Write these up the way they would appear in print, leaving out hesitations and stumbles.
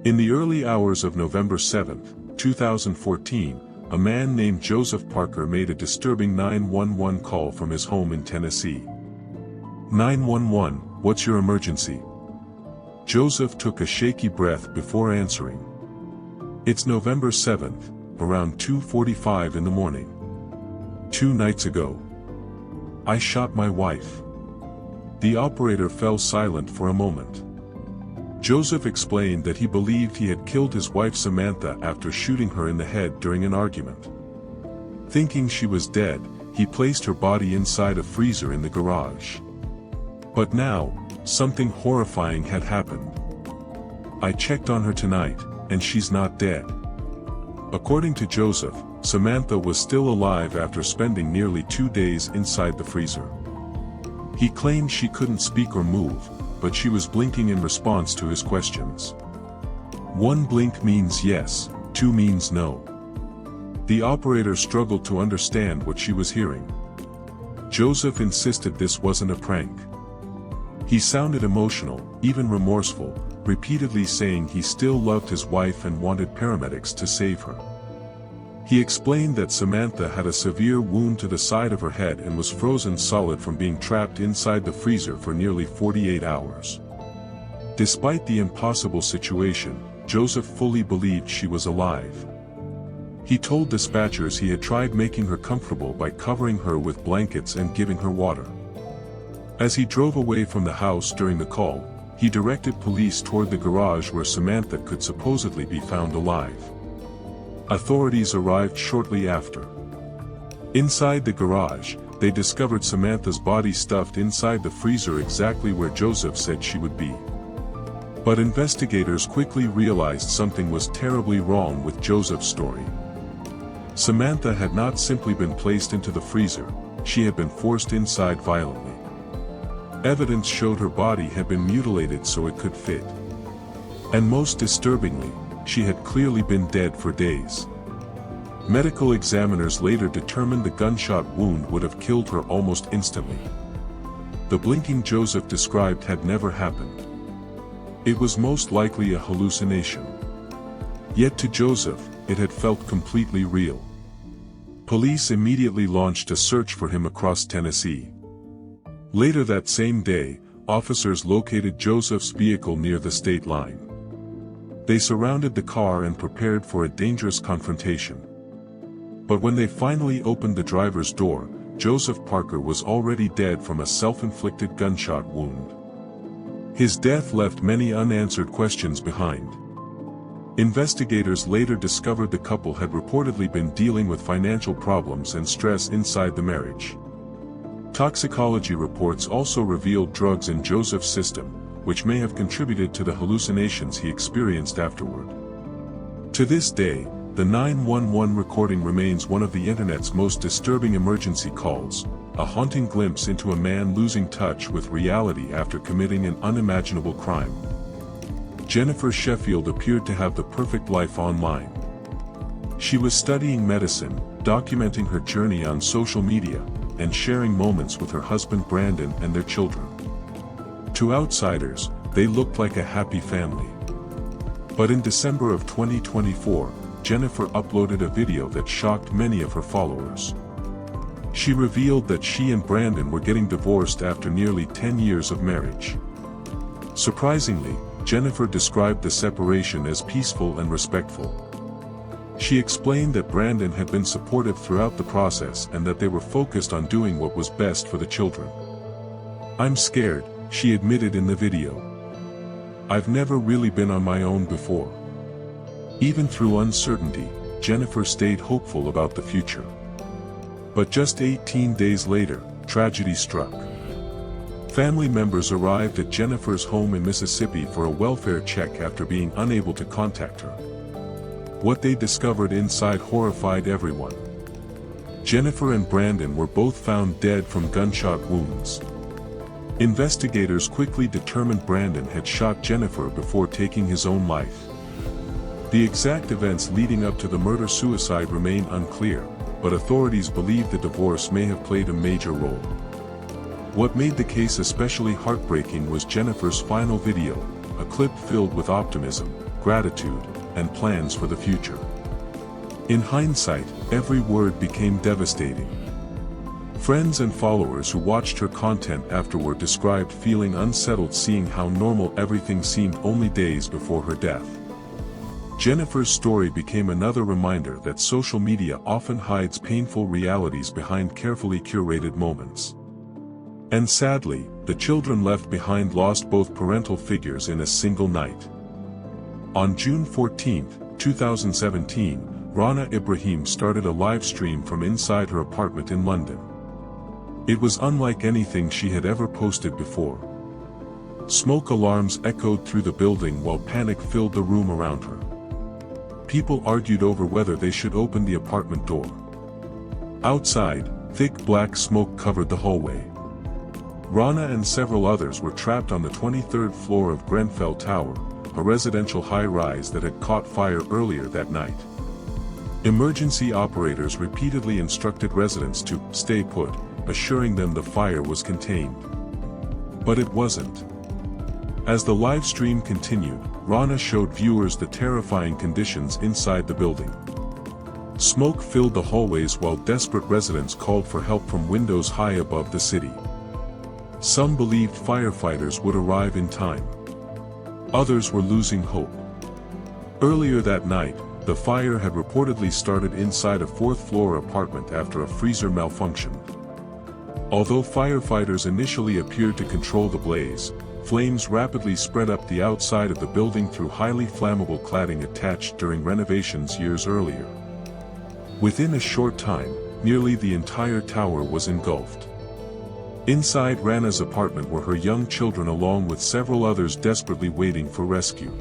In the early hours of November 7, 2014, a man named Joseph Parker made a disturbing 911 call from his home in Tennessee. "911, what's your emergency?" Joseph took a shaky breath before answering. "It's November 7th, around 2:45 in the morning. 2 nights ago, I shot my wife." The operator fell silent for a moment. Joseph explained that he believed he had killed his wife Samantha after shooting her in the head during an argument. Thinking she was dead, he placed her body inside a freezer in the garage. But now, something horrifying had happened. "I checked on her tonight, and she's not dead." According to Joseph, Samantha was still alive after spending nearly 2 days inside the freezer. He claimed she couldn't speak or move, but she was blinking in response to his questions. 1 blink means yes, 2 means no. The operator struggled to understand what she was hearing. Joseph insisted this wasn't a prank. He sounded emotional, even remorseful, repeatedly saying he still loved his wife and wanted paramedics to save her. He explained that Samantha had a severe wound to the side of her head and was frozen solid from being trapped inside the freezer for nearly 48 hours. Despite the impossible situation, Joseph fully believed she was alive. He told dispatchers he had tried making her comfortable by covering her with blankets and giving her water. As he drove away from the house during the call, he directed police toward the garage where Samantha could supposedly be found alive. Authorities arrived shortly after. Inside the garage, they discovered Samantha's body stuffed inside the freezer exactly where Joseph said she would be. But investigators quickly realized something was terribly wrong with Joseph's story. Samantha had not simply been placed into the freezer, she had been forced inside violently. Evidence showed her body had been mutilated so it could fit. And most disturbingly, she had clearly been dead for days. Medical examiners later determined the gunshot wound would have killed her almost instantly. The blinking Joseph described had never happened. It was most likely a hallucination. Yet to Joseph, it had felt completely real. Police immediately launched a search for him across Tennessee. Later that same day, officers located Joseph's vehicle near the state line. They surrounded the car and prepared for a dangerous confrontation. But when they finally opened the driver's door, Joseph Parker was already dead from a self-inflicted gunshot wound. His death left many unanswered questions behind. Investigators later discovered the couple had reportedly been dealing with financial problems and stress inside the marriage. Toxicology reports also revealed drugs in Joseph's system, which may have contributed to the hallucinations he experienced afterward. To this day, the 911 recording remains one of the internet's most disturbing emergency calls, a haunting glimpse into a man losing touch with reality after committing an unimaginable crime. Jennifer Sheffield appeared to have the perfect life online. She was studying medicine, documenting her journey on social media, and sharing moments with her husband Brandon and their children. To outsiders, they looked like a happy family. But in December of 2024, Jennifer uploaded a video that shocked many of her followers. She revealed that she and Brandon were getting divorced after nearly 10 years of marriage. Surprisingly, Jennifer described the separation as peaceful and respectful. She explained that Brandon had been supportive throughout the process and that they were focused on doing what was best for the children. "I'm scared," she admitted in the video. "I've never really been on my own before." Even through uncertainty, Jennifer stayed hopeful about the future. But just 18 days later, tragedy struck. Family members arrived at Jennifer's home in Mississippi for a welfare check after being unable to contact her. What they discovered inside horrified everyone. Jennifer and Brandon were both found dead from gunshot wounds. Investigators quickly determined Brandon had shot Jennifer before taking his own life. The exact events leading up to the murder-suicide remain unclear, but authorities believe the divorce may have played a major role. What made the case especially heartbreaking was Jennifer's final video, a clip filled with optimism, gratitude, and plans for the future. In hindsight, every word became devastating. Friends and followers who watched her content afterward described feeling unsettled seeing how normal everything seemed only days before her death. Jennifer's story became another reminder that social media often hides painful realities behind carefully curated moments. And sadly, the children left behind lost both parental figures in a single night. On June 14, 2017, Rana Ibrahim started a live stream from inside her apartment in London. It was unlike anything she had ever posted before. Smoke alarms echoed through the building while panic filled the room around her. People argued over whether they should open the apartment door. Outside, thick black smoke covered the hallway. Rana and several others were trapped on the 23rd floor of Grenfell Tower, a residential high-rise that had caught fire earlier that night. Emergency operators repeatedly instructed residents to stay put, assuring them the fire was contained. But it wasn't. As the live stream continued, Rana showed viewers the terrifying conditions inside the building. Smoke filled the hallways while desperate residents called for help from windows high above the city. Some believed firefighters would arrive in time. Others were losing hope. Earlier that night, the fire had reportedly started inside a fourth-floor apartment after a freezer malfunctioned. Although firefighters initially appeared to control the blaze, flames rapidly spread up the outside of the building through highly flammable cladding attached during renovations years earlier. Within a short time, nearly the entire tower was engulfed. Inside Rana's apartment were her young children along with several others desperately waiting for rescue.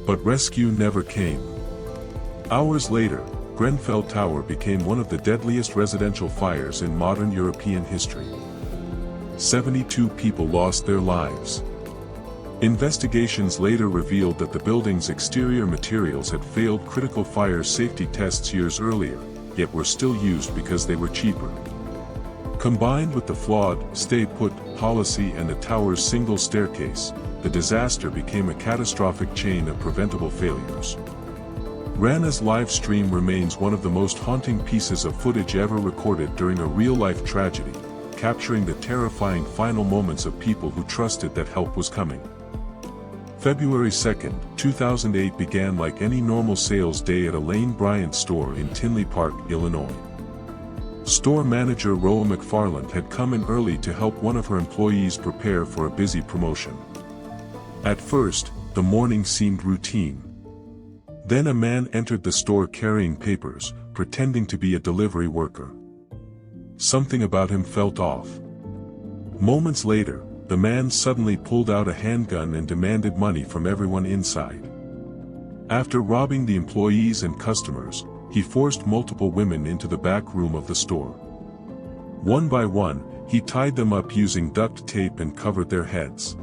But rescue never came. Hours later, Grenfell Tower became one of the deadliest residential fires in modern European history. 72 people lost their lives. Investigations later revealed that the building's exterior materials had failed critical fire safety tests years earlier, yet were still used because they were cheaper. Combined with the flawed, stay-put policy and the tower's single staircase, the disaster became a catastrophic chain of preventable failures. Rana's live stream remains one of the most haunting pieces of footage ever recorded during a real-life tragedy, capturing the terrifying final moments of people who trusted that help was coming. February 2, 2008 began like any normal sales day at a Lane Bryant store in Tinley Park, Illinois. Store manager Roa McFarland had come in early to help one of her employees prepare for a busy promotion. At first, the morning seemed routine. Then a man entered the store carrying papers, pretending to be a delivery worker. Something about him felt off. Moments later, the man suddenly pulled out a handgun and demanded money from everyone inside. After robbing the employees and customers, he forced multiple women into the back room of the store. One by one, he tied them up using duct tape and covered their heads.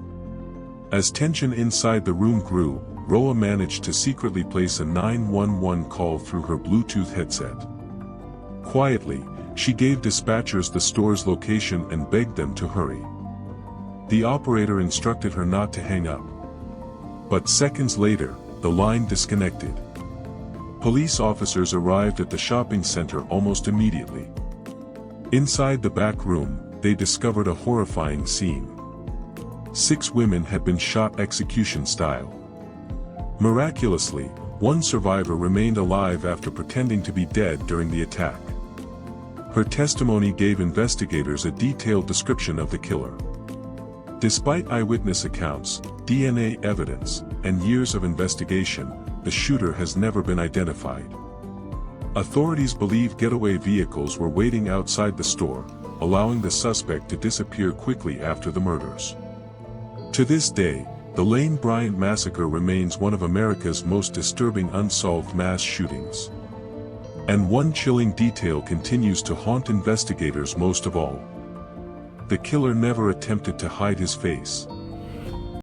As tension inside the room grew, Roa managed to secretly place a 911 call through her Bluetooth headset. Quietly, she gave dispatchers the store's location and begged them to hurry. The operator instructed her not to hang up. But seconds later, the line disconnected. Police officers arrived at the shopping center almost immediately. Inside the back room, they discovered a horrifying scene. 6 women had been shot execution style. Miraculously, one survivor remained alive after pretending to be dead during the attack. Her testimony gave investigators a detailed description of the killer. Despite eyewitness accounts, DNA evidence, and years of investigation, the shooter has never been identified. Authorities believe getaway vehicles were waiting outside the store, allowing the suspect to disappear quickly after the murders. To this day, the Lane Bryant massacre remains one of America's most disturbing unsolved mass shootings. And one chilling detail continues to haunt investigators most of all. The killer never attempted to hide his face.